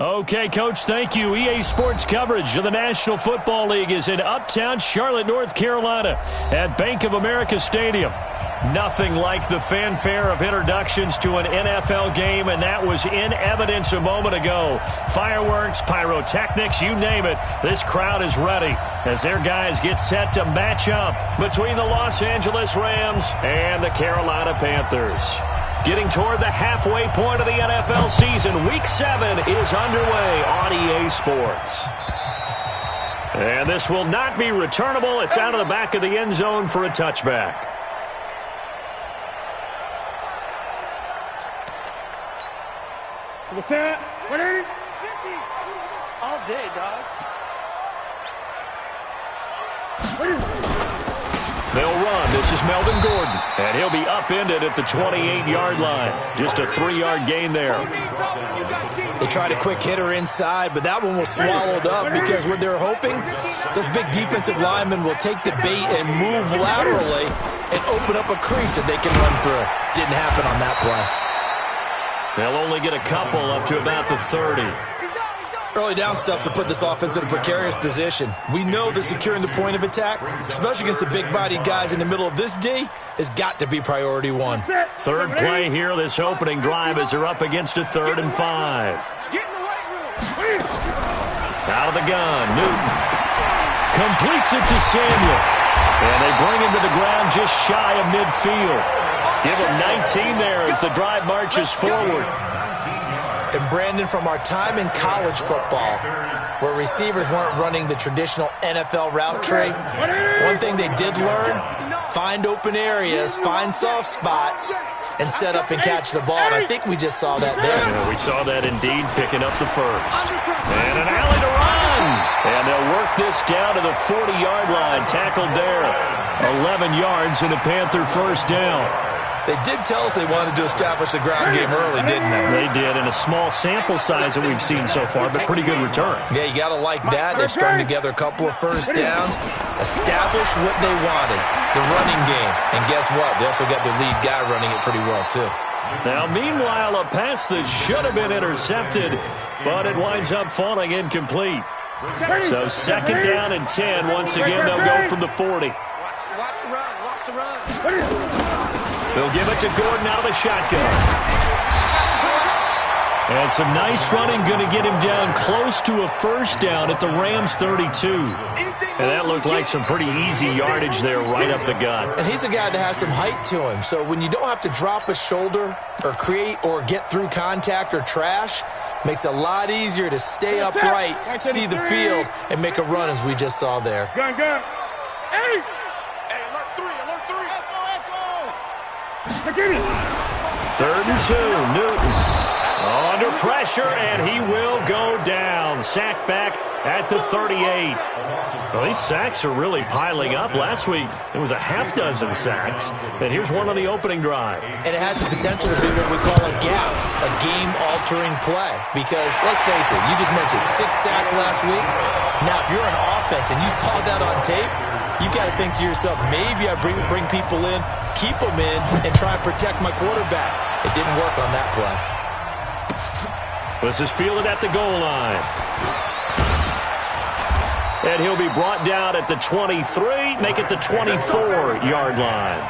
Okay, Coach, thank you. EA Sports coverage of the National Football League is in uptown Charlotte, North Carolina at Bank of America Stadium. Nothing like the fanfare of introductions to an NFL game, and that was in evidence a moment ago. Fireworks, pyrotechnics, you name it. This crowd is ready as their guys get set to match up between the Los Angeles Rams and the Carolina Panthers. Getting toward the halfway point of the NFL season, Week 7 is underway on EA Sports. And this will not be returnable. It's out of the back of the end zone for a touchback. What's that? 180? 50. All day, dog. They'll run. This is Melvin Gordon, and he'll be upended at the 28-yard line. Just a 3-yard gain there. They tried a quick hitter inside, but that one was swallowed up because what they're hoping, those big defensive linemen will take the bait and move laterally and open up a crease that they can run through. Didn't happen on that play. They'll only get a couple up to about the 30. Early down stuff to put this offense in a precarious position. We know that securing the point of attack, especially against the big-bodied guys in the middle of this D, has got to be priority one. Third play here, this opening drive, as they're up against a 3rd and 5. Out of the gun, Newton completes it to Samuel. And they bring him to the ground just shy of midfield. Give him 19 there as the drive marches forward. And Brandon, from our time in college football, where receivers weren't running the traditional NFL route tree, one thing they did learn, find open areas, find soft spots, and set up and catch the ball. And I think we just saw that there. Yeah, we saw that indeed, picking up the first. And an alley to run. And they'll work this down to the 40-yard line, tackled there. 11 yards and a Panther first down. They did tell us they wanted to establish the ground game early, didn't they? They did, in a small sample size that we've seen so far, but pretty good return. Yeah, you got to like that. They strung together a couple of first downs, established what they wanted, the running game. And guess what? They also got their lead guy running it pretty well, too. Now, meanwhile, a pass that should have been intercepted, but it winds up falling incomplete. So 2nd down and 10. Once again, they'll go from the 40. Watch the run. They'll give it to Gordon out of the shotgun. And some nice running, going to get him down close to a first down at the Rams 32. And that looked like some pretty easy yardage there right up the gut. And he's a guy that has some height to him. So when you don't have to drop a shoulder or create or get through contact or trash, makes it a lot easier to stay upright, see the field, and make a run as we just saw there. Gun. Hey! Hey, alert 3. 3rd and 2, Newton under pressure, and he will go down. Sacked back at the 38. Well, these sacks are really piling up. Last week, it was a half dozen sacks. And here's one on the opening drive. And it has the potential to be what we call a gap, a game-altering play. Because, let's face it, you just mentioned 6 sacks last week. Now, if you're an offense and you saw that on tape, you got to think to yourself, maybe I bring people in, keep them in, and try and protect my quarterback. It didn't work on that play. This is fielded at the goal line. And he'll be brought down at the 23, make it the 24-yard line.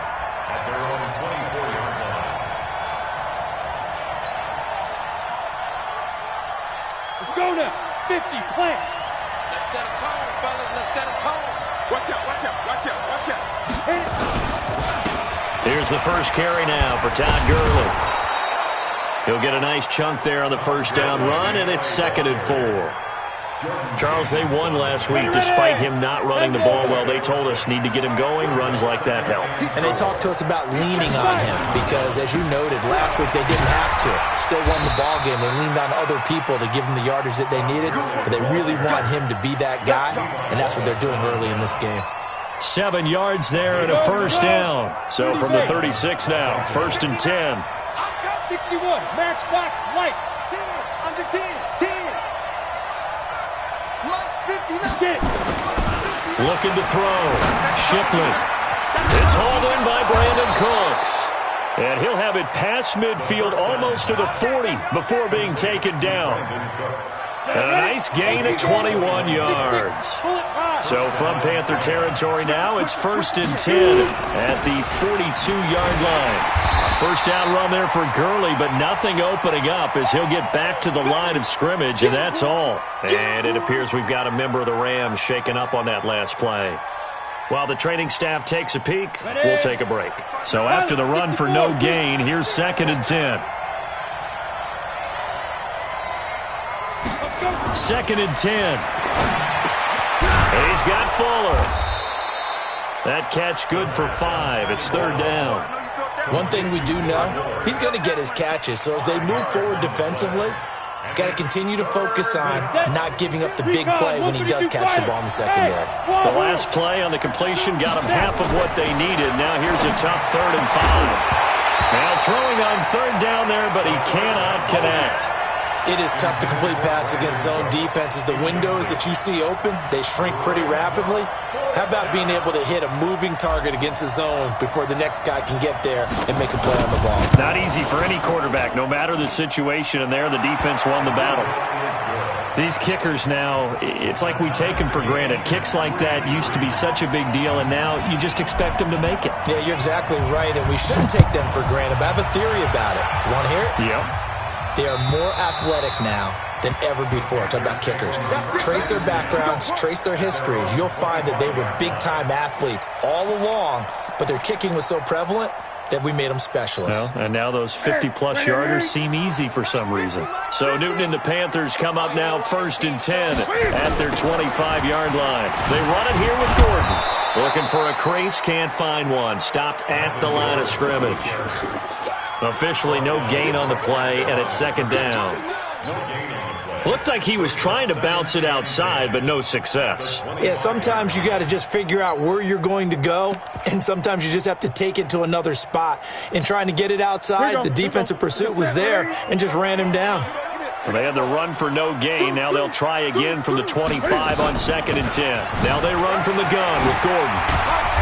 Let's go now. 50, plant. Let's set a tone, fellas. Let's set a tone. Watch out. Here's the first carry now for Todd Gurley. He'll get a nice chunk there on the first down run, and it's 2nd and 4. Charles, they won last week despite him not running the ball well. They told us need to get him going. Runs like that help. And they talked to us about leaning on him because, as you noted, last week they didn't have to. Still won the ball game. They leaned on other people to give them the yardage that they needed, but they really want him to be that guy, and that's what they're doing early in this game. 7 yards there and a first down. So from the 36 now, 1st and 10. 61, matchbox, lights, 10, under 10, 10. Looking to throw. Shipley. It's hauled in by Brandon Cooks. And he'll have it past midfield almost to the 40 before being taken down. And a nice gain of 21 yards. So from Panther territory now, it's 1st and 10 at the 42-yard line. First down run there for Gurley, but nothing opening up as he'll get back to the line of scrimmage, and that's all. And it appears we've got a member of the Rams shaken up on that last play. While the training staff takes a peek, we'll take a break. So after the run for no gain, here's 2nd and 10. 2nd and 10. And he's got Fuller. That catch good for 5. It's 3rd down. One thing we do know, he's going to get his catches. So as they move forward defensively, got to continue to focus on not giving up the big play when he does catch the ball in the secondary. The last play on the completion got him half of what they needed. Now here's a tough 3rd and 5. Now throwing on 3rd down there, but he cannot connect. It is tough to complete passes against zone defenses. The windows that you see open, they shrink pretty rapidly. How about being able to hit a moving target against a zone before the next guy can get there and make a play on the ball? Not easy for any quarterback, no matter the situation, and there the defense won the battle. These kickers now, it's like we take them for granted. Kicks like that used to be such a big deal, and now you just expect them to make it. Yeah, you're exactly right, and we shouldn't take them for granted, but I have a theory about it. You want to hear it? Yep. They are more athletic now than ever before. Talk about kickers. Trace their backgrounds, trace their histories. You'll find that they were big-time athletes all along, but their kicking was so prevalent that we made them specialists. Well, and now those 50-plus yarders seem easy for some reason. So Newton and the Panthers come up now 1st and 10 at their 25-yard line. They run it here with Gordon. Looking for a crease, can't find one. Stopped at the line of scrimmage. Officially no gain on the play, and it's 2nd down. Looked like he was trying to bounce it outside, but no success. Yeah, sometimes you got to just figure out where you're going to go, and sometimes you just have to take it to another spot. In trying to get it outside, the defensive pursuit was there and just ran him down. Well, they had the run for no gain. Now they'll try again from the 25 on 2nd and 10. Now they run from the gun with Gordon.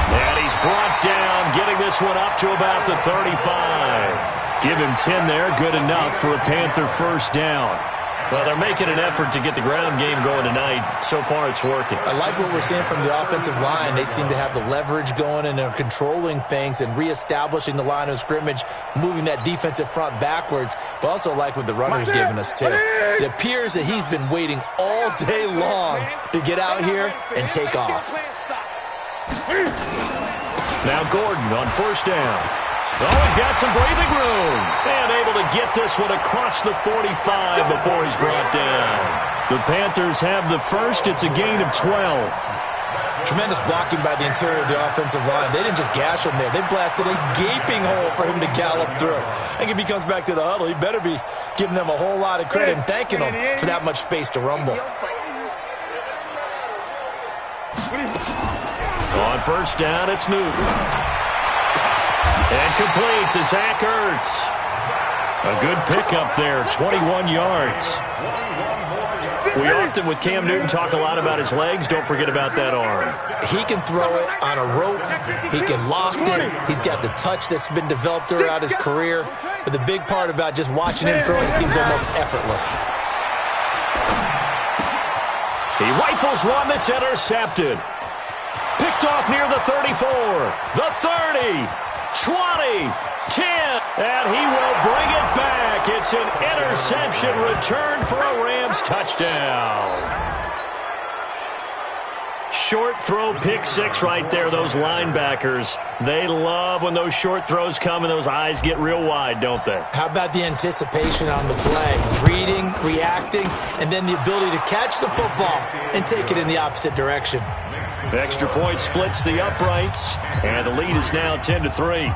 And he's brought down, getting this one up to about the 35. Give him 10 there, good enough for a Panther first down. Well, they're making an effort to get the ground game going tonight. So far, it's working. I like what we're seeing from the offensive line. They seem to have the leverage going, and they're controlling things and reestablishing the line of scrimmage, moving that defensive front backwards. But also like what the runner's giving us, too. It appears that he's been waiting all day long to get out here and take off. Now Gordon on 1st down. Oh, he's got some breathing room. And able to get this one across the 45 before he's brought down. The Panthers have the first. It's a gain of 12. Tremendous blocking by the interior of the offensive line. They didn't just gash him there. They blasted a gaping hole for him to gallop through. I think if he comes back to the huddle, he better be giving them a whole lot of credit and thanking them for that much space to rumble. On 1st down, it's Newton. And complete to Zach Ertz. A good pickup there, 21 yards. We often, with Cam Newton, talk a lot about his legs. Don't forget about that arm. He can throw it on a rope. He can loft it. He's got the touch that's been developed throughout his career. But the big part about just watching him throw it seems almost effortless. He rifles one that's intercepted. Picked off near the 34, the 30, 20, 10, and he will bring it back. It's an interception return for a Rams touchdown. Short throw, pick six right there. Those linebackers, they love when those short throws come and those eyes get real wide, don't they? How about the anticipation on the play? Reading, reacting, and then the ability to catch the football and take it in the opposite direction. The extra point splits the uprights, and the lead is now 10-3.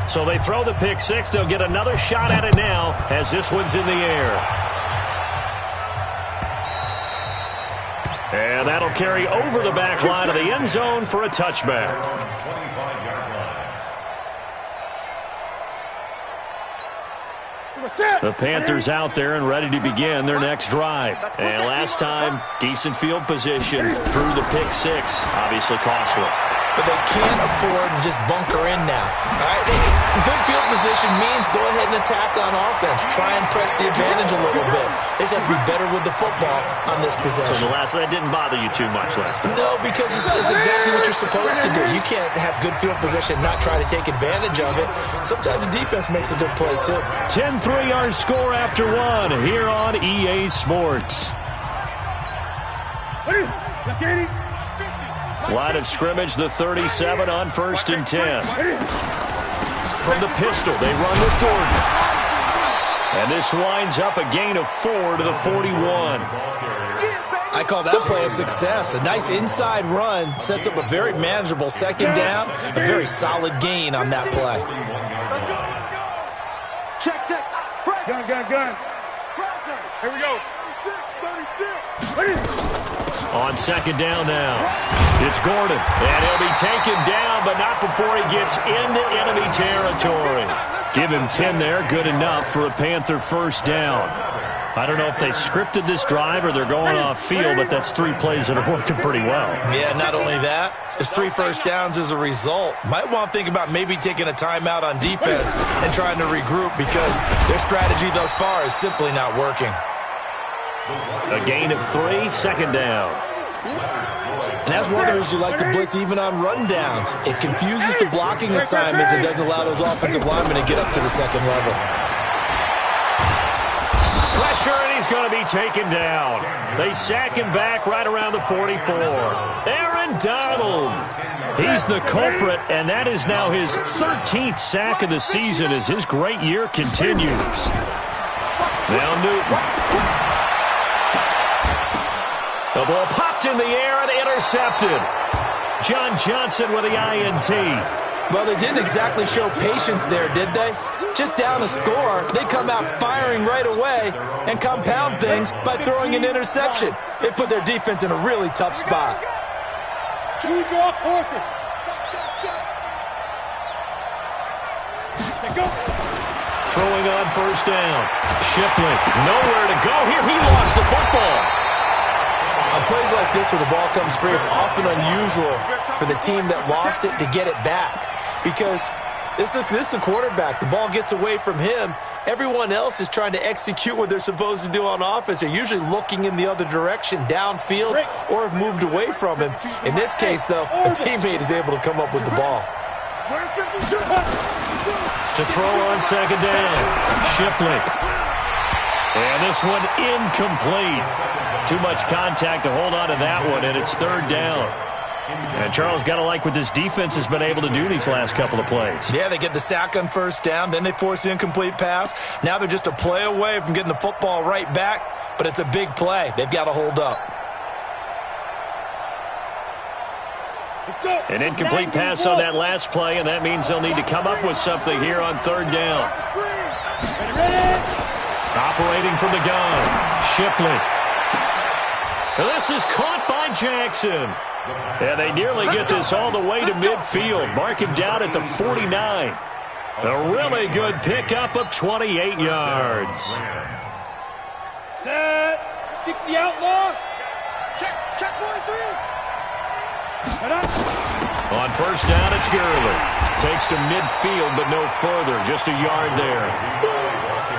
So they throw the pick six. They'll get another shot at it now as this one's in the air. And that'll carry over the back line of the end zone for a touchback. The Panthers out there and ready to begin their next drive. And last time, decent field position through the pick six. Obviously costly. But they can't afford to just bunker in now. All right? Good field position means go ahead and attack on offense. Try and press the advantage a little bit. They just have to be better with the football on this possession. So that didn't bother you too much last time? No, because it's exactly what you're supposed to do. You can't have good field position and not try to take advantage of it. Sometimes the defense makes a good play, too. 10-3 our score after one here on EA Sports. Line of scrimmage, the 37 on 1st and 10. From the pistol, they run with Gordon. And this winds up a gain of 4 to the 41. I call that play a success. A nice inside run sets up a very manageable second down. A very solid gain on that play. Check. Gun. Here we go. 36. On second down now, it's Gordon. And he'll be taken down, but not before he gets into enemy territory. Give him 10 there, good enough for a Panther first down. I don't know if they scripted this drive or they're going off field, but that's 3 plays that are working pretty well. Yeah, not only that, there's 3 first downs as a result. Might want to think about maybe taking a timeout on defense and trying to regroup because their strategy thus far is simply not working. A gain of 3, second down. And that's one of the reasons you like to blitz even on rundowns. It confuses the blocking assignments and doesn't allow those offensive linemen to get up to the second level. Pressure, and he's going to be taken down. They sack him back right around the 44. Aaron Donald. He's the culprit, and that is now his 13th sack of the season as his great year continues. Now Newton. The ball popped in the air and intercepted. John Johnson with the INT. Well, they didn't exactly show patience there, did they? Just down a score, they come out firing right away and compound things by throwing an interception. They put their defense in a really tough spot. Two-draw quarter. Go. Throwing on first down. Shipley, nowhere to go here. He lost the football. On plays like this where the ball comes free, it's often unusual for the team that lost it to get it back because this is the quarterback. The ball gets away from him. Everyone else is trying to execute what they're supposed to do on offense. They're usually looking in the other direction, downfield, or have moved away from him. In this case, though, a teammate is able to come up with the ball. To throw on second down, Shipley. And this one incomplete. Too much contact to hold on to that one, and it's third down. And Charles, got to like what this defense has been able to do these last couple of plays. Yeah, they get the sack on first down, then they force the incomplete pass. Now they're just a play away from getting the football right back, but it's a big play. They've got to hold up. An incomplete pass on that last play, and that means they'll need to come up with something here on third down. Operating from the gun, Shipley. This is caught by Jackson. And they nearly get this all the way to midfield. Mark him down at the 49. A really good pickup of 28 yards. Set. 60 outlaw. Check 43. On first down, it's Gurley. Takes to midfield, but no further. Just a yard there.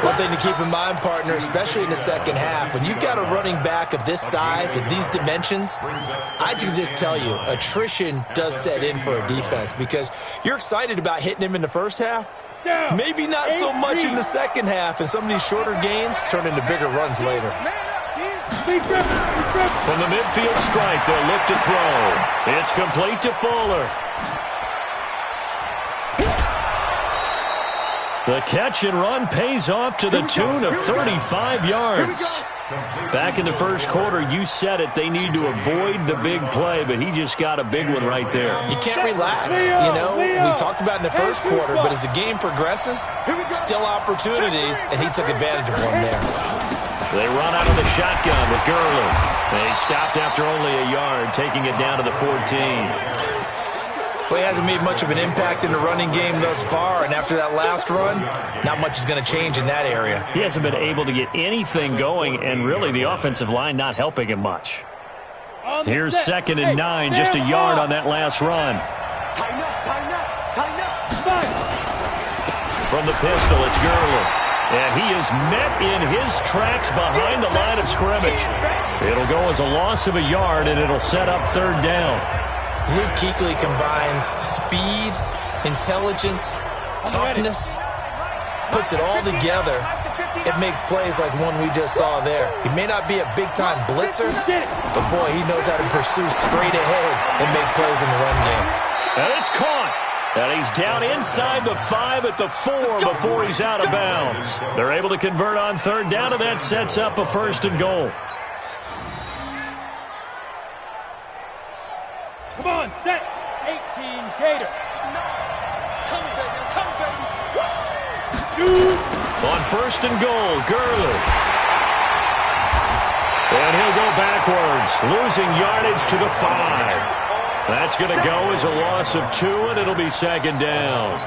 One thing to keep in mind, partner, especially in the second half, when you've got a running back of this size, of these dimensions, I can just tell you, attrition does set in for a defense because you're excited about hitting him in the first half. Maybe not so much in the second half, and some of these shorter gains turn into bigger runs later. From the midfield strike, they'll look to throw. It's complete to Fuller. The catch and run pays off to the tune of 35 yards. Back in the first quarter, you said it, they need to avoid the big play, but he just got a big one right there. You can't relax, you know. We talked about in the first quarter, but as the game progresses, still opportunities, and he took advantage of one there. They run out of the shotgun with Gurley. They stopped after only a yard, taking it down to the 14. Well, he hasn't made much of an impact in the running game thus far, and after that last run, not much is going to change in that area. He hasn't been able to get anything going, and really the offensive line not helping him much. Here's 2nd and 9, just a yard on that last run. Tighten up, tighten up, tighten up. From the pistol, it's Gurley. And he is met in his tracks behind the line of scrimmage. It'll go as a loss of a yard, and it'll set up 3rd down. Luke Kuechly combines speed, intelligence, toughness, puts it all together. It makes plays like one we just saw there. He may not be a big-time blitzer, but, boy, he knows how to pursue straight ahead and make plays in the run game. And it's caught. And he's down inside the 5 at the 4 before he's out of bounds. They're able to convert on 3rd down, and that sets up a 1st and goal. Come on, set. 18, Gator. Come, baby. Come, baby. Shoot. On 1st and goal, Gurley. And he'll go backwards, losing yardage to the 5. That's going to go as a loss of 2, and it'll be 2nd down.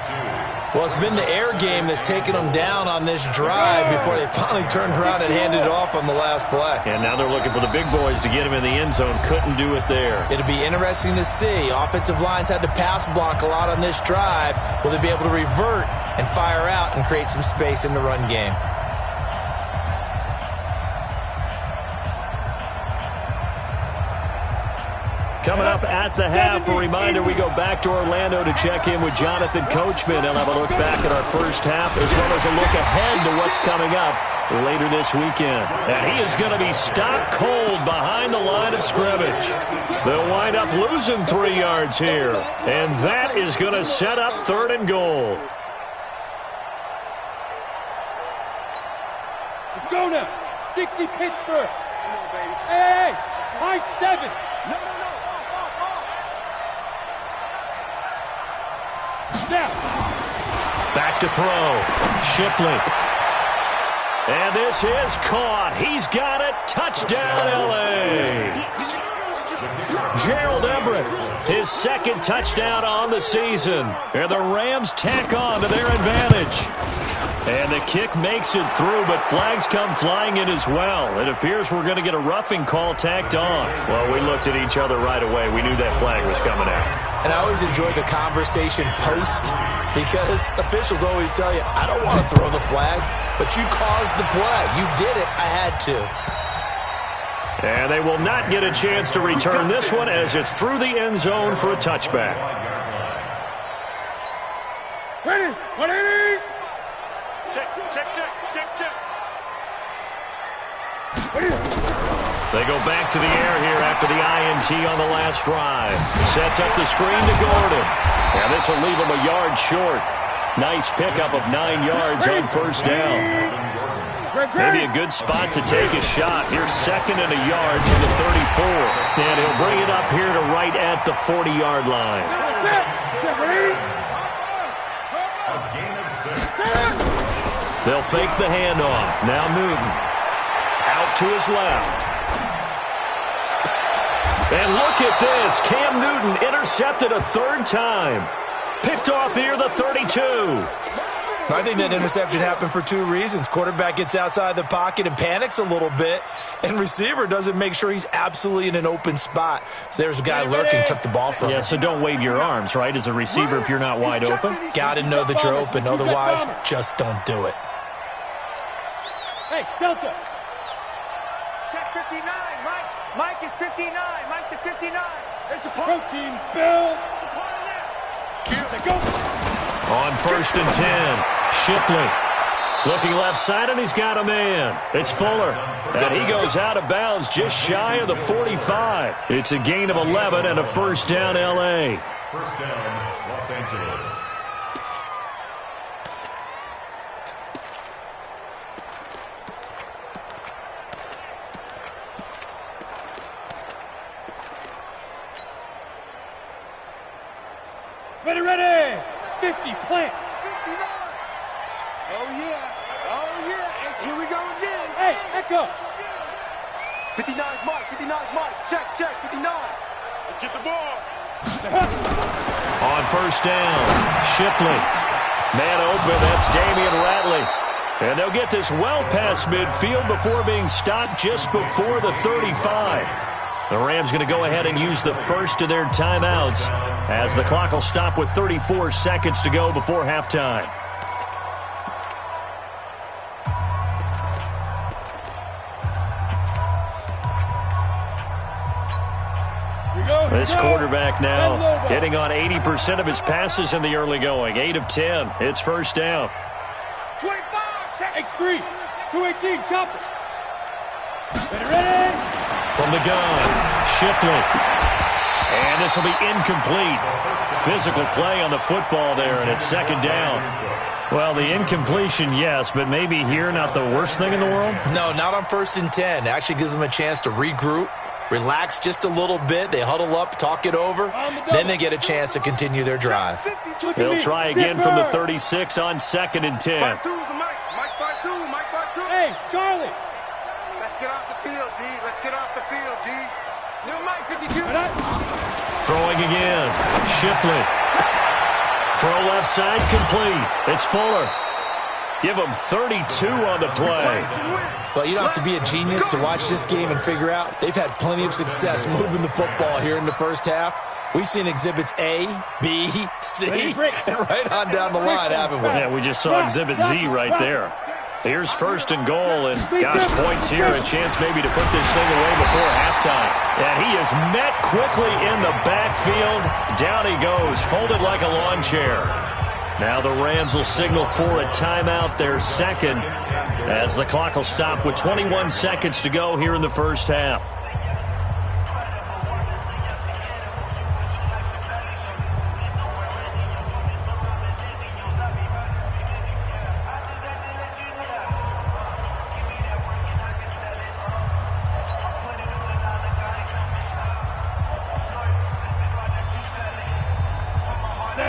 Well, it's been the air game that's taken them down on this drive before they finally turned around and handed it off on the last play. And now they're looking for the big boys to get him in the end zone. Couldn't do it there. It'll be interesting to see. Offensive lines had to pass block a lot on this drive. Will they be able to revert and fire out and create some space in the run game? Coming up at the half, a reminder, we go back to Orlando to check in with Jonathan Coachman. He'll have a look back at our first half as well as a look ahead to what's coming up later this weekend. And he is going to be stopped cold behind the line of scrimmage. They'll wind up losing 3 yards here. And that is going to set up 3rd and goal. Let's go now. 60 Pittsburgh. Hey, high 7. No. Back to throw. Shipley. And this is caught. He's got it. Touchdown, L.A. Gerald Everett, his 2nd touchdown on the season. And the Rams tack on to their advantage. And the kick makes it through, but flags come flying in as well. It appears we're going to get a roughing call tacked on. Well, we looked at each other right away. We knew that flag was coming out. And I always enjoy the conversation post because officials always tell you, I don't want to throw the flag, but you caused the play. You did it. I had to. And they will not get a chance to return this one as it's through the end zone for a touchback. Ready? 180. Check. They go back to the air here after the INT on the last drive. Sets up the screen to Gordon. And this will leave him a yard short. Nice pickup of 9 yards on 1st down. Maybe a good spot to take a shot. Here's 2nd and a yard to the 34. And he'll bring it up here to right at the 40-yard line. They'll fake the handoff. Now Newton. Out to his left. And look at this. Cam Newton intercepted a 3rd time. Picked off here the 32. I think that interception happened for 2 reasons. Quarterback gets outside the pocket and panics a little bit, and receiver doesn't make sure he's absolutely in an open spot. So there's a guy lurking, took the ball from him. Yeah, so don't wave your arms, right, as a receiver if you're not wide open. Got to know that you're open. Otherwise, just don't do it. Hey, Delta. Check 59, Mike. Mike is 59. Mike to 59. There's a protein spill. Go. On 1st and 10, Shipley looking left side, and he's got a man. It's Fuller, and he goes out of bounds just shy of the 45. It's a gain of 11 and a 1st down, L.A. 1st down, Los Angeles. Ready. 50, plant. 59. Oh, yeah. And here we go again. Hey, Echo. 59's Mike. 59's Mike. Check. 59. Let's get the ball. On first down, Shipley. Man open, that's Damian Ratley. And they'll get this well past midfield before being stopped just before the 35. The Rams going to go ahead and use the first of their timeouts as the clock will stop with 34 seconds to go before halftime. This quarterback now hitting on 80% of his passes in the early going. 8 of 10. It's first down. 25, X3, 218, chop it. Ready? From the gun, Shipley. And this will be incomplete. Physical play on the football there, and it's second down. Well, the incompletion, yes, but maybe here not the worst thing in the world? No, not on 1st and 10. Actually gives them a chance to regroup, relax just a little bit. They huddle up, talk it over. Then they get a chance to continue their drive. They'll try again from the 36 on 2nd and 10. Hey, Charlie. Let's get off the field, D. Let's get off the field, D. New Mike 52. Throwing again. Shipley. Throw left side complete. It's Fuller. Give him 32 on the play. Well, you don't have to be a genius to watch this game and figure out they've had plenty of success moving the football here in the first half. We've seen exhibits A, B, C, and right on down the line, haven't we? Yeah, we just saw exhibit Z right there. Here's 1st and goal, and gosh, points here, a chance maybe to put this thing away before halftime. And he is met quickly in the backfield. Down he goes, folded like a lawn chair. Now the Rams will signal for a timeout, their second, as the clock will stop with 21 seconds to go here in the first half.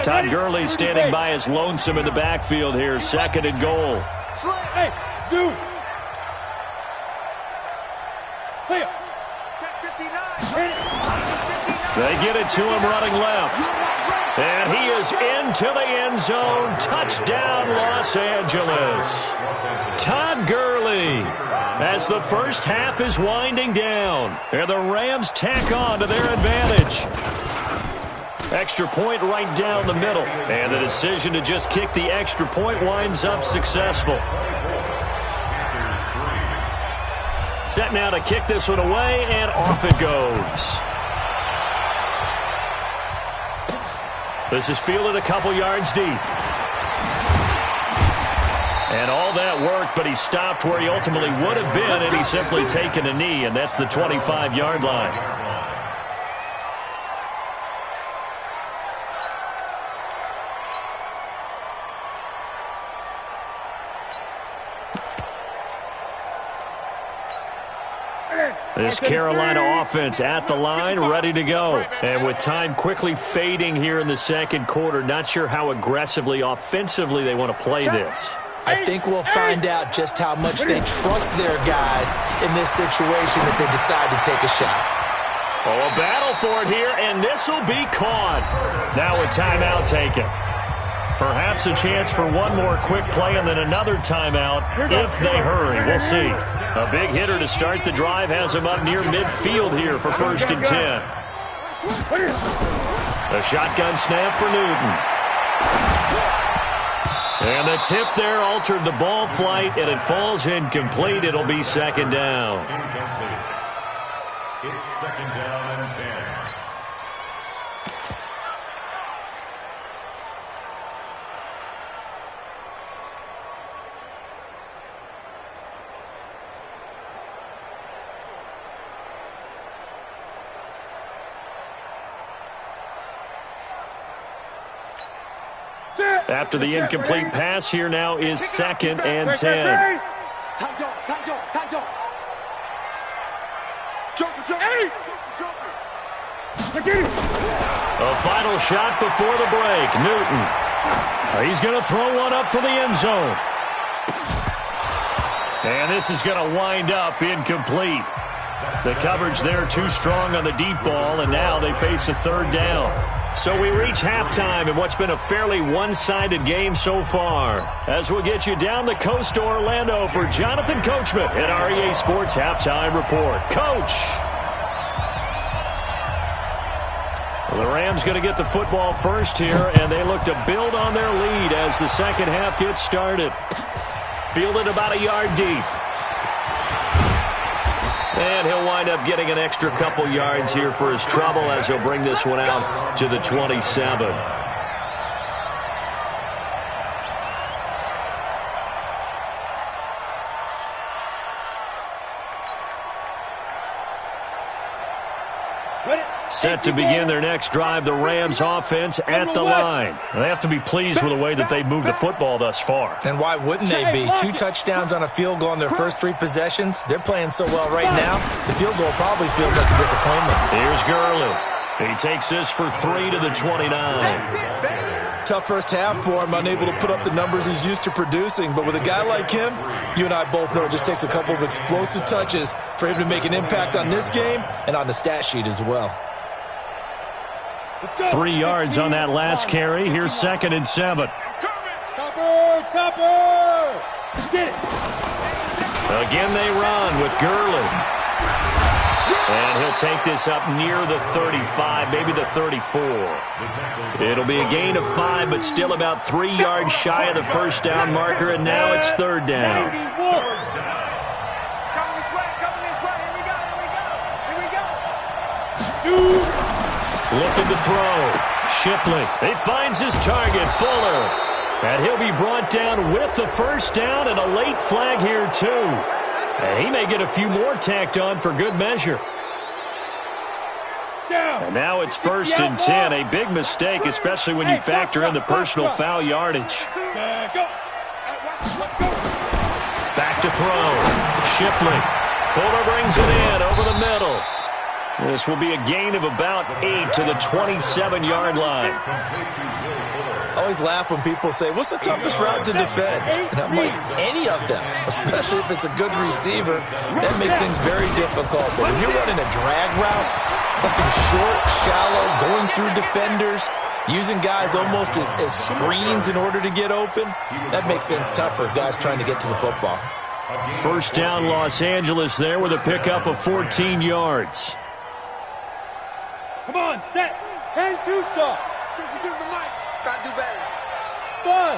Todd Gurley standing by as lonesome in the backfield here. 2nd and goal. Hey, dude. Clear. They get it to him running left. And he is into the end zone. Touchdown, Los Angeles. Todd Gurley as the first half is winding down. And the Rams tack on to their advantage. Extra point right down the middle. And the decision to just kick the extra point winds up successful. Set now to kick this one away, and off it goes. This is fielded a couple yards deep. And all that worked, but he stopped where he ultimately would have been, and he's simply taken a knee, and that's the 25-yard line. This Carolina offense at the line, ready to go. And with time quickly fading here in the second quarter, not sure how aggressively, offensively they want to play this. I think we'll find out just how much they trust their guys in this situation if they decide to take a shot. Oh, a battle for it here, and this will be caught. Now a timeout taken. Perhaps a chance for one more quick play and then another timeout if they hurry. We'll see. A big hitter to start the drive has him up near midfield here for 1st and 10. A shotgun snap for Newton. And the tip there altered the ball flight, and it falls incomplete. It'll be 2nd down. Incomplete. It's 2nd down and 10. After the incomplete pass, here now is 2nd and 10. A final shot before the break. Newton. He's going to throw one up for the end zone. And this is going to wind up incomplete. The coverage there too strong on the deep ball, and now they face a third down. So we reach halftime in what's been a fairly one-sided game so far. As we'll get you down the coast to Orlando for Jonathan Coachman at our EA Sports Halftime Report. Coach! Well, the Rams going to get the football first here, and they look to build on their lead as the second half gets started. Fielded about a yard deep. And he'll wind up getting an extra couple yards here for his trouble as he'll bring this one out to the 27. Set to begin their next drive, the Rams offense at the line. They have to be pleased with the way that they've moved the football thus far. And why wouldn't they be? 2 touchdowns on a field goal in their first 3 possessions. They're playing so well right now, the field goal probably feels like a disappointment. Here's Gurley. He takes this for 3 to the 29. Tough first half for him, unable to put up the numbers he's used to producing. But with a guy like him, you and I both know it just takes a couple of explosive touches for him to make an impact on this game and on the stat sheet as well. 3 yards on that last carry. Here's 2nd and 7. Topper! Get it! Again they run with Gurley. And he'll take this up near the 35, maybe the 34. It'll be a gain of 5, but still about 3 yards shy of the first down marker, and now it's 3rd down. Coming this way, here we go. Shoot! Looking to throw. Shipley. He finds his target, Fuller. And he'll be brought down with the first down and a late flag here, too. And he may get a few more tacked on for good measure. And now it's 1st and 10. A big mistake, especially when you factor in the personal foul yardage. Back to throw. Shipley. Fuller brings it in over the middle. This will be a gain of about 8 to the 27-yard line. I always laugh when people say, what's the toughest route to defend? And I'm like, any of them, especially if it's a good receiver. That makes things very difficult. But when you're running a drag route, something short, shallow, going through defenders, using guys almost as screens in order to get open, that makes things tough for guys trying to get to the football. First down, Los Angeles there with a pickup of 14 yards. Come on, set. 10-2 stop. Just the mic. Gotta do better. 5.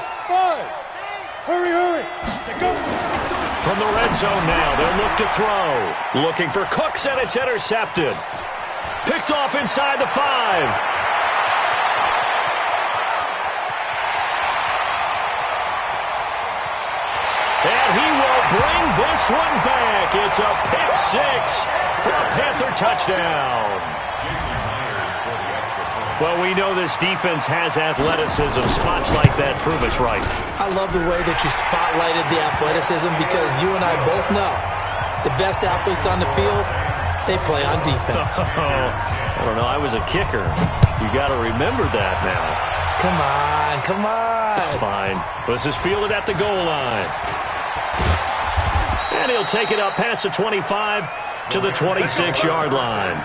Hurry. Go. From the red zone now, they'll look to throw. Looking for Cooks, and it's intercepted. Picked off inside the 5. And he will bring this one back. It's a pick 6 for a Panther touchdown. Well, we know this defense has athleticism. Spots like that prove us right. I love the way that you spotlighted the athleticism because you and I both know the best athletes on the field, they play on defense. I don't know. I was a kicker. You got to remember that now. Come on. Fine. This is fielded at the goal line. And he'll take it up past the 25 to the 26-yard line.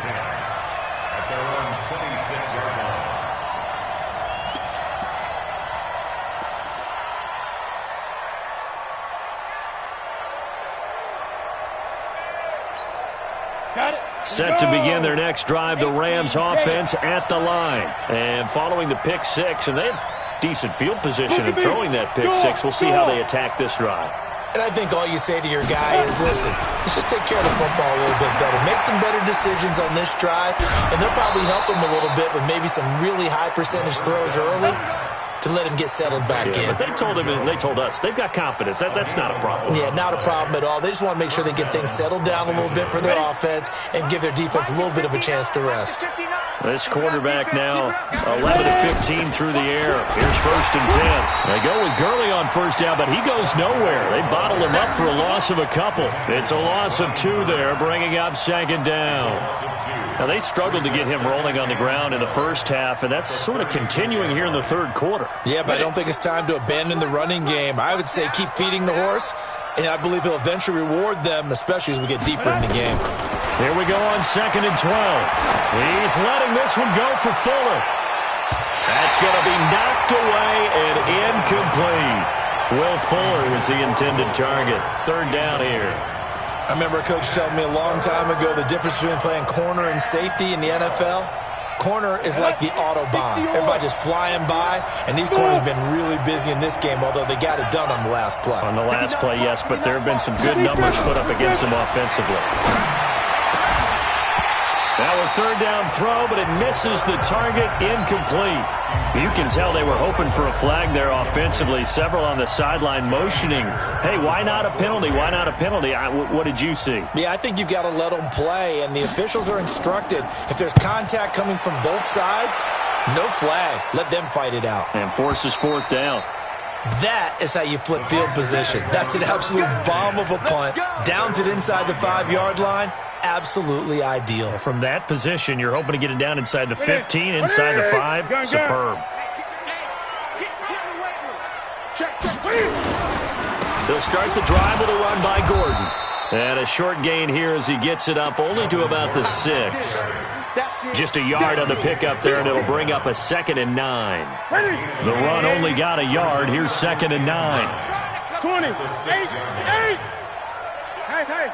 Set to begin their next drive, the Rams offense at the line. And following the pick 6, and they have decent field position in throwing that pick 6. We'll see how they attack this drive. And I think all you say to your guy is, listen, let's just take care of the football a little bit better. Make some better decisions on this drive, and they'll probably help him a little bit with maybe some really high percentage throws early to let him get settled back in. But they told us they've got confidence. That's not a problem. Yeah, not a problem at all. They just want to make sure they get things settled down a little bit for their offense and give their defense a little bit of a chance to rest. This quarterback now 11 to 15 through the air. Here's 1st and 10. They go with Gurley on first down, but he goes nowhere. They bottle him up for a loss of a couple. It's a loss of 2 there, bringing up 2nd down. Now, they struggled to get him rolling on the ground in the first half, and that's sort of continuing here in the 3rd quarter. Yeah, but I don't think it's time to abandon the running game. I would say keep feeding the horse, and I believe he'll eventually reward them, especially as we get deeper in the game. Here we go on 2nd and 12. He's letting this one go for Fuller. That's going to be knocked away and incomplete. Will Fuller was the intended target. 3rd down here. I remember a coach telling me a long time ago the difference between playing corner and safety in the NFL. Corner is like the Autobahn. Everybody just flying by, and these corners have been really busy in this game, although they got it done on the last play. On the last play, yes, but there have been some good numbers put up against them offensively. Now a 3rd down throw, but it misses the target, incomplete. You can tell they were hoping for a flag there offensively. Several on the sideline motioning, hey, why not a penalty? Why not a penalty? What did you see? Yeah, I think you've got to let them play, and the officials are instructed. If there's contact coming from both sides, no flag. Let them fight it out. And forces 4th down. That is how you flip field position. That's an absolute bomb of a punt. Downs it inside the 5-yard line. Absolutely ideal. From that position, you're hoping to get it down inside the 15, inside the 5. Superb. They'll start the drive with a run by Gordon. And a short gain here as he gets it up only to about the 6. Just a yard on the pickup there, and it'll bring up a 2nd and 9. The run only got a yard. Here's 2nd and 9. 20. 8. Hey.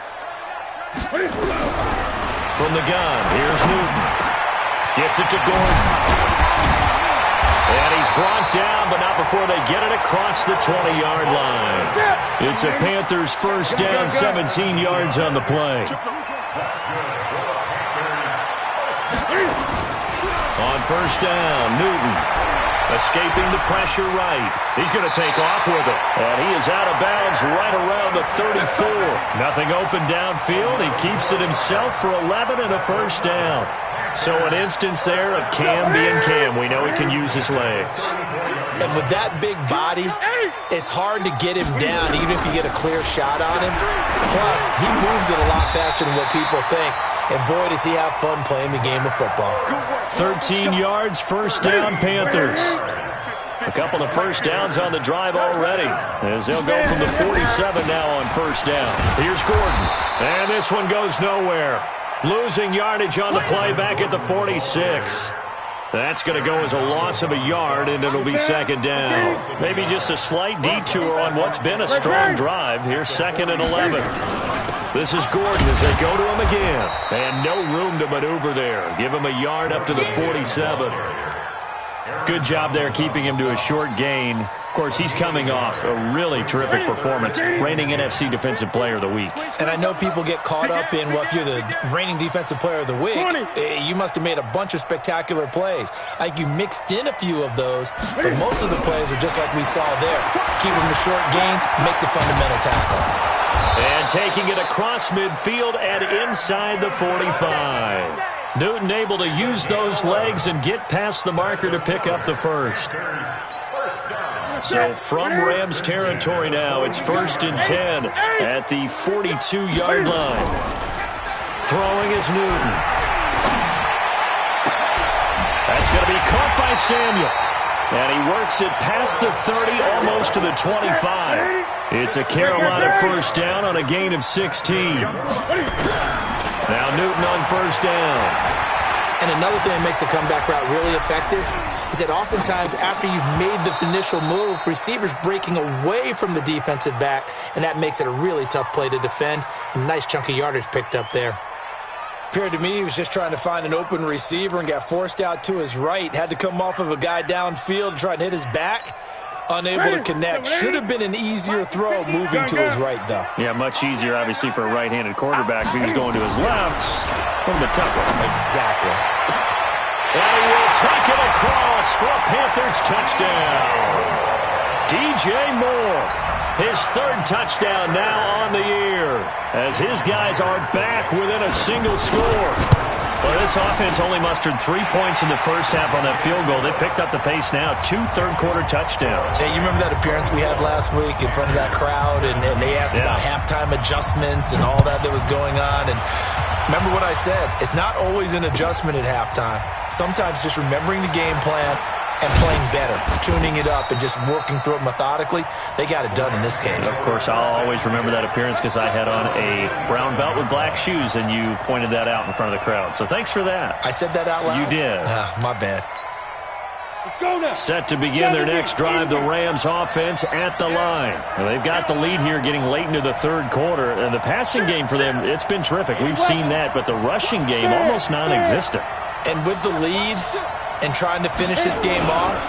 From the gun, here's Newton. Gets it to Gordon. And he's brought down, but not before they get it across the 20-yard line. It's a Panthers 1st down, 17 yards on the play. On 1st down, Newton escaping the pressure right. He's going to take off with it. And he is out of bounds right around the 34. Nothing open downfield. He keeps it himself for 11 and a 1st down. So an instance there of Cam being Cam. We know he can use his legs. And with that big body, it's hard to get him down even if you get a clear shot on him. Plus, he moves it a lot faster than what people think. And boy, does he have fun playing the game of football. 13 yards, 1st down, Panthers. A couple of 1st downs on the drive already, as they'll go from the 47 now on 1st down. Here's Gordon, and this one goes nowhere. Losing yardage on the play back at the 46. That's going to go as a loss of a yard, and it'll be 2nd down. Maybe just a slight detour on what's been a strong drive. Here's 2nd and 11. This is Gordon as they go to him again. And no room to maneuver there. Give him a yard up to the 47. Good job there keeping him to a short gain. Of course, he's coming off a really terrific performance. Reigning NFC Defensive Player of the Week. And I know people get caught up in, well, if you're the reigning Defensive Player of the Week, you must have made a bunch of spectacular plays. I think you mixed in a few of those, but most of the plays are just like we saw there. Keep them to short gains, make the fundamental tackle. And taking it across midfield and inside the 45. Newton able to use those legs and get past the marker to pick up the 1st. So from Rams territory now, it's 1st and 10 at the 42-yard line. Throwing is Newton. That's going to be caught by Samuel. And he works it past the 30, almost to the 25. It's a Carolina 1st down on a gain of 16. Now Newton on 1st down. And another thing that makes the comeback route really effective is that oftentimes after you've made the initial move, receivers breaking away from the defensive back, and that makes it a really tough play to defend. A nice chunk of yardage picked up there. Appeared to me he was just trying to find an open receiver and got forced out to his right. Had to come off of a guy downfield to try and hit his back. Unable to connect. Should have been an easier throw moving to his right, though. Yeah, much easier, obviously, for a right-handed quarterback. If he was going to his left, a little bit tougher. Exactly. And he will take it across for a Panthers touchdown. DJ Moore, his 3rd touchdown now on the year, as his guys are back within a single score. Well, this offense only mustered 3 points in the 1st half on that field goal. They picked up the pace now. 2 third-quarter touchdowns. Hey, you remember that appearance we had last week in front of that crowd, and they asked about halftime adjustments and all that was going on. And remember what I said. It's not always an adjustment at halftime. Sometimes just remembering the game plan, and playing better, tuning it up and just working through it methodically. They got it done in this case. Of course, I'll always remember that appearance because I had on a brown belt with black shoes, and you pointed that out in front of the crowd. So thanks for that. I said that out loud? You did. My bad. Set to begin their next drive, the Rams offense at the line. Now, they've got the lead here getting late into the third quarter. And the passing game for them, it's been terrific. We've seen that, but the rushing game almost non-existent. And with the lead and trying to finish this game off,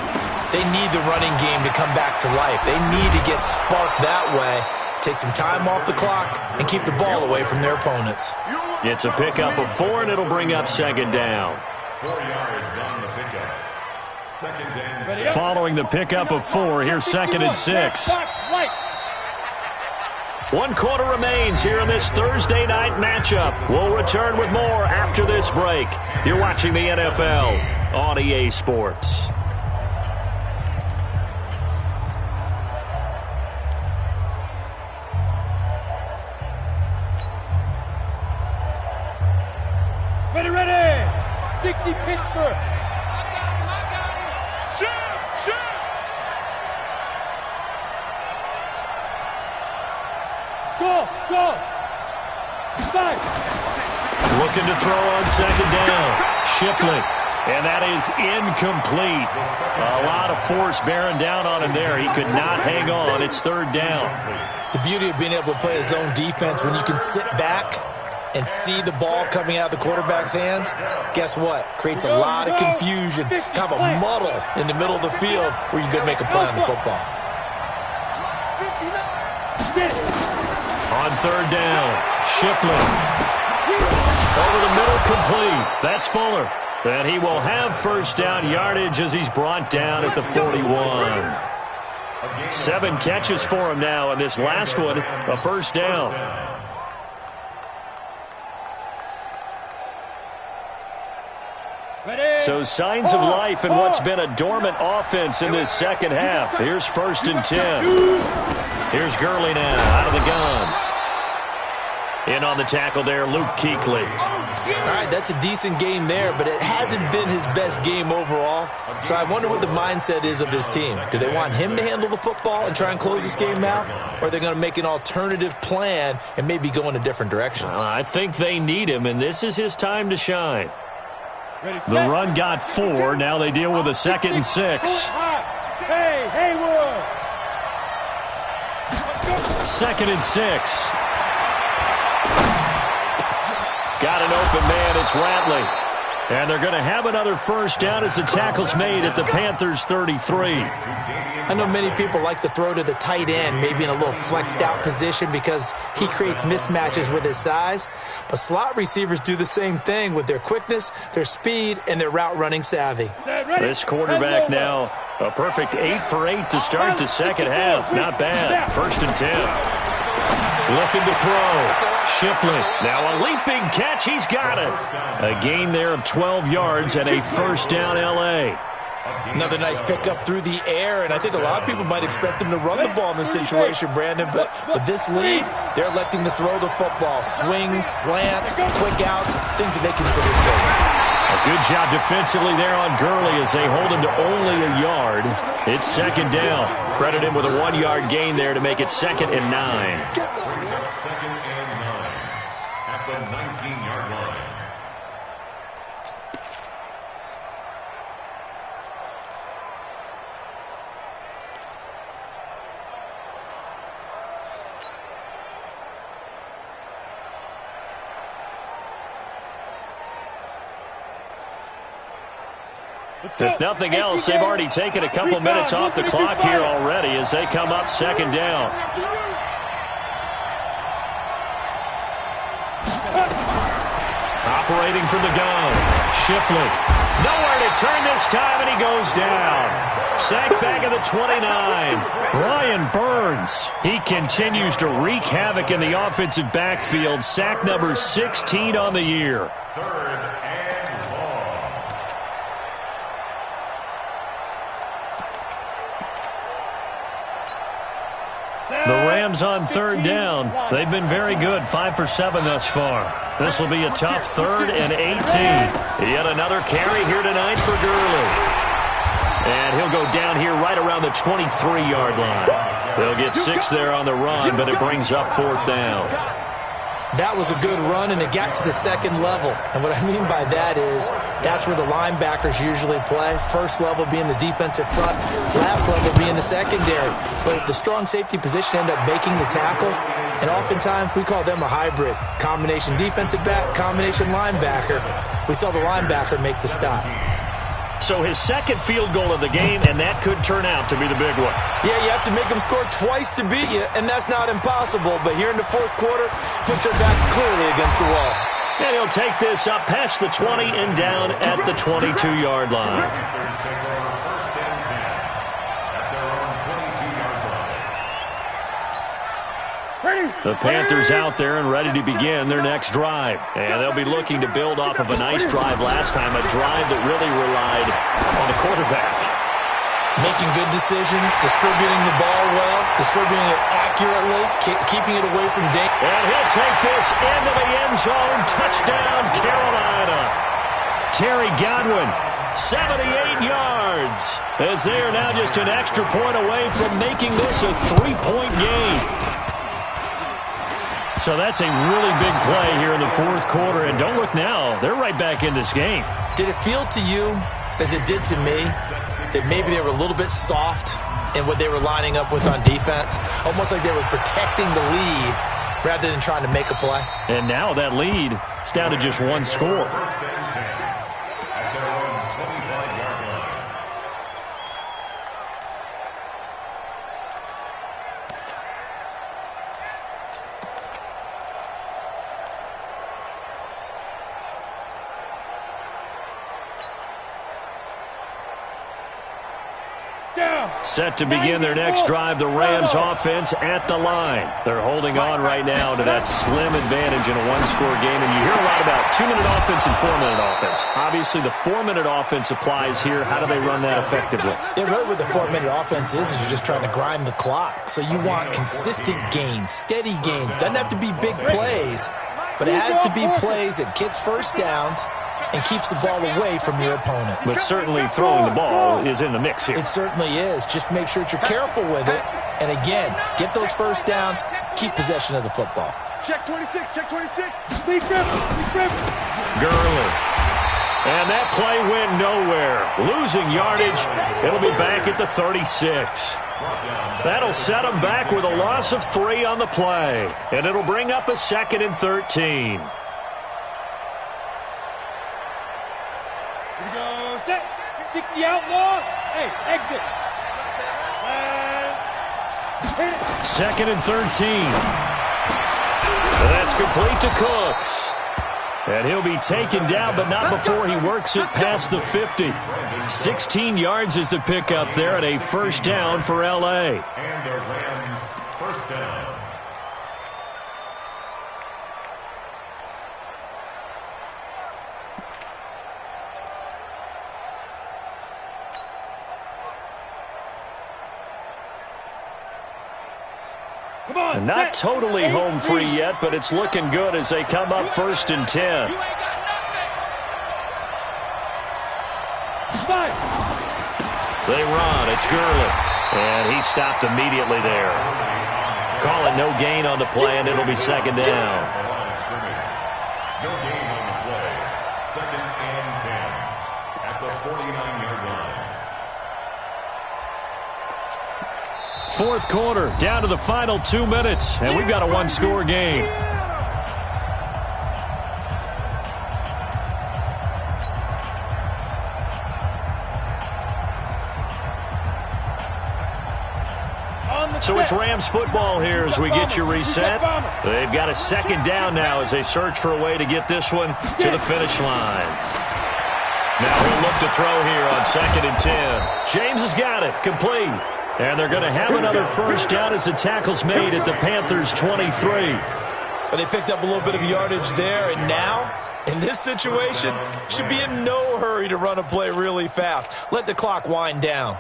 they need the running game to come back to life. They need to get sparked that way, take some time off the clock, and keep the ball away from their opponents. It's a pickup of 4, and it'll bring up second down. 4 yards on the pickup. Second and 6. Following the pickup of 4, here's second and 6. 1 quarter remains here in this Thursday night matchup. We'll return with more after this break. You're watching the NFL on EA Sports. Ready. 60 Pittsburgh. Shoot. Go. Nice. Looking to throw on second down. Shipley. And that is incomplete. A lot of force bearing down on him there. He could not hang on. It's third down. The beauty of being able to play a zone defense when you can sit back and see the ball coming out of the quarterback's hands, guess what? Creates a lot of confusion, kind of a muddle in the middle of the field where you can go make a play on the football. On third down, Shipley. Over the middle, complete. That's Fuller. And he will have first down yardage as he's brought down at the 41. 7 catches for him now, and this last one, a first down. So signs of life in what's been a dormant offense in this second half. Here's first and 10. Here's Gurley now out of the gun. In on the tackle there, Luke Kuechly. All right, that's a decent game there, but it hasn't been his best game overall. So I wonder what the mindset is of his team. Do they want him to handle the football and try and close this game out? Or are they going to make an alternative plan and maybe go in a different direction? I think they need him, and this is his time to shine. The run got 4. Now they deal with a second and 6. Hey, Haywood. Second and 6. Got an open man. It's Ratley. And they're going to have another first down as the tackle's made at the Panthers' 33. I know many people like to throw to the tight end, maybe in a little flexed out position because he creates mismatches with his size. But slot receivers do the same thing with their quickness, their speed, and their route running savvy. This quarterback now a perfect 8 for 8 to start the second half. Not bad. First and 10. Looking to throw. Shipley. Now a leaping catch. He's got it. A gain there of 12 yards and a first down L.A. Another nice pickup through the air, and I think a lot of people might expect them to run the ball in this situation, Brandon, but with this lead, they're electing to throw the football. Swings, slants, quick outs, things that they consider safe. A good job defensively there on Gurley as they hold him to only a yard. It's second down. Credit him with a 1-yard gain there to make it second and 9. Brings up second and 9 at the 19-yard line. If nothing else, they've already taken a couple minutes off the clock here already as they come up second down. Operating from the gun, Shipley. Nowhere to turn this time, and he goes down. Sack back at the 29. Brian Burns. He continues to wreak havoc in the offensive backfield. Sack number 16 on the year. Third and long. The Rams on third down. They've been very good, 5 for 7 thus far. This will be a tough third and 18. Yet another carry here tonight for Gurley. And he'll go down here right around the 23-yard line. They'll get 6 there on the run, but it brings up 4th down. That was a good run, and it got to the second level. And what I mean by that is that's where the linebackers usually play. First level being the defensive front, last level being the secondary. But the strong safety position end up making the tackle, and oftentimes we call them a hybrid. Combination defensive back, combination linebacker. We saw the linebacker make the stop. So his second field goal of the game, and that could turn out to be the big one. Yeah, you have to make them score twice to beat you, and that's not impossible. But here in the fourth quarter, push their backs clearly against the wall. And he'll take this up past the 20 and down at the 22-yard line. The Panthers out there and ready to begin their next drive. And they'll be looking to build off of a nice drive last time, a drive that really relied on the quarterback. Making good decisions, distributing the ball well, distributing it accurately, keeping it away from danger. And he'll take this into the end zone. Touchdown, Carolina. Terry Godwin, 78 yards, as they are now just an extra point away from making this a 3-point game. So that's a really big play here in the fourth quarter. And don't look now, they're right back in this game. Did it feel to you, as it did to me, that maybe they were a little bit soft in what they were lining up with on defense? Almost like they were protecting the lead rather than trying to make a play. And now that lead is down to just one score. Set to begin their next drive, the Rams offense at the line. They're holding on right now to that slim advantage in a one-score game. And you hear a lot about 2-minute offense and 4-minute offense. Obviously, the 4-minute offense applies here. How do they run that effectively? Yeah, really what the 4-minute offense is you're just trying to grind the clock. So you want consistent gains, steady gains. Doesn't have to be big plays, but it has to be plays that gets first downs and keeps the ball away from your opponent. But certainly throwing the ball is in the mix here. It certainly is. Just make sure that you're careful with it. And again, get those first downs, keep possession of the football. Check 26, check 26. Lead Griffin. Gurley. And that play went nowhere. Losing yardage. It'll be back at the 36. That'll set them back with a loss of 3 on the play. And it'll bring up a 2nd and 13. Here we go, set. 60 outlaw. Hey, exit. Hit it. 2nd and 13. And that's complete to Cooks. And he'll be taken down, but not before he works it past the 50. 16 yards is the pickup there, and a first down for L.A. And the Rams, first down. And not totally home free yet, but it's looking good as they come up 1st and 10. They run. It's Gurley. And he stopped immediately there. Call it no gain on the play, and it'll be 2nd down. No gain on the play. 2nd and 10 at the 49-yard line. Fourth quarter, down to the final 2 minutes, and we've got a one-score game. So it's Rams football here as we get you reset. They've got a 2nd down now as they search for a way to get this one to the finish line. Now he'll look to throw here on 2nd and 10. James has got it, complete. And they're going to have another first down as the tackle's made at the Panthers' 23. But they picked up a little bit of yardage there, and now, in this situation, should be in no hurry to run a play really fast. Let the clock wind down.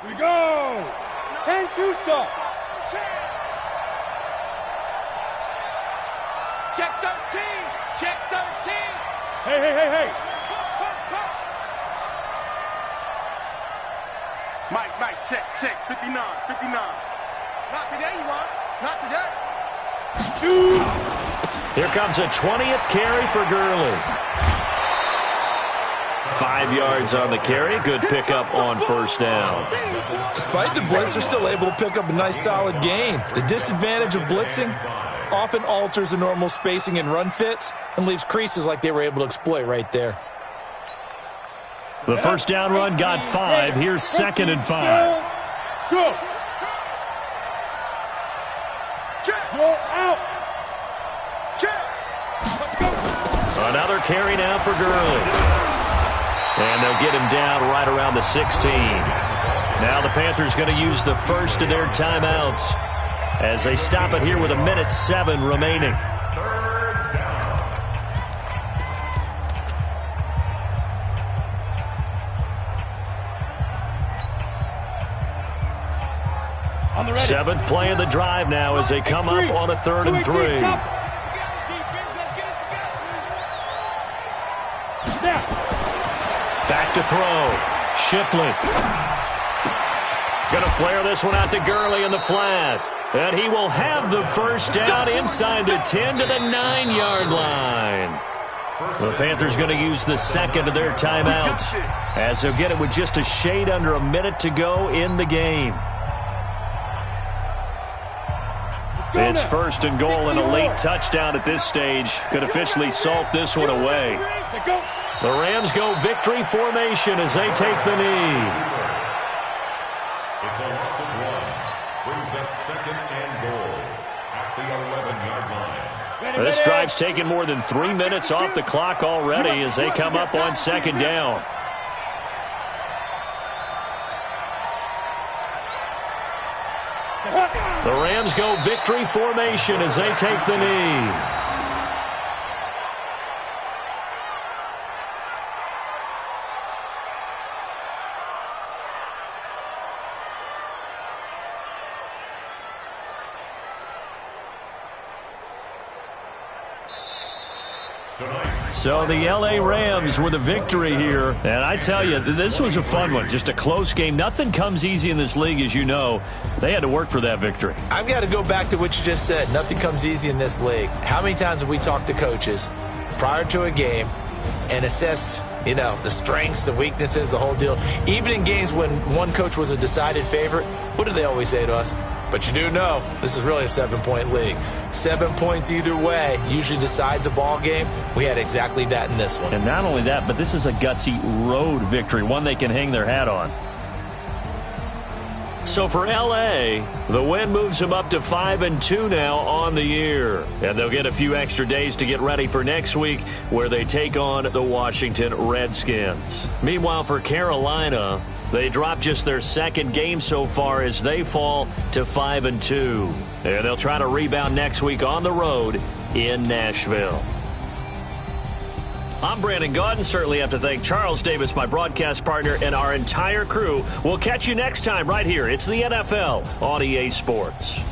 Here we go. 10-2 stop. Check 13. Check 13. Hey. Mike, check. 59. Not today, you want? Not today. Shoot. Here comes a 20th carry for Gurley. 5 yards on the carry. Good pickup on first down. Despite the blitz, they're still able to pick up a nice solid gain. The disadvantage of blitzing often alters the normal spacing and run fits and leaves creases like they were able to exploit right there. The first down run got 5. Here's 2nd and 5. Go. Go out. Another carry now for Gurley. And they'll get him down right around the 16. Now the Panthers going to use the first of their timeouts as they stop it here with 1:07 remaining. Seventh play of the drive now as they come up on a 3rd and 3. Back to throw. Shipley. Going to flare this one out to Gurley in the flat. And he will have the first down inside the 10 to the 9-yard line. The Panthers going to use the second of their timeouts as they'll get it with just a shade under a minute to go in the game. It's 1st and goal and a late touchdown at this stage could officially salt this one away. The Rams go victory formation as they take the knee. It's a loss of 1. Brings up 2nd and goal at the 11-yard line. This drive's taken more than 3 minutes off the clock already as they come up on 2nd down. The Rams go victory formation as they take the knee. So the L.A. Rams with a victory here. And I tell you, this was a fun one. Just a close game. Nothing comes easy in this league, as you know. They had to work for that victory. I've got to go back to what you just said. Nothing comes easy in this league. How many times have we talked to coaches prior to a game and assessed, the strengths, the weaknesses, the whole deal? Even in games when one coach was a decided favorite, what do they always say to us? But you do know this is really a 7-point league. 7 points either way usually decides a ball game. We had exactly that in this one. And not only that, but this is a gutsy road victory, one they can hang their hat on. So for L.A., the win moves them up to 5-2 now on the year. And they'll get a few extra days to get ready for next week where they take on the Washington Redskins. Meanwhile, for Carolina, they dropped just their 2nd game so far as they fall to 5-2. And they'll try to rebound next week on the road in Nashville. I'm Brandon Gaudin. Certainly have to thank Charles Davis, my broadcast partner, and our entire crew. We'll catch you next time right here. It's the NFL on EA Sports.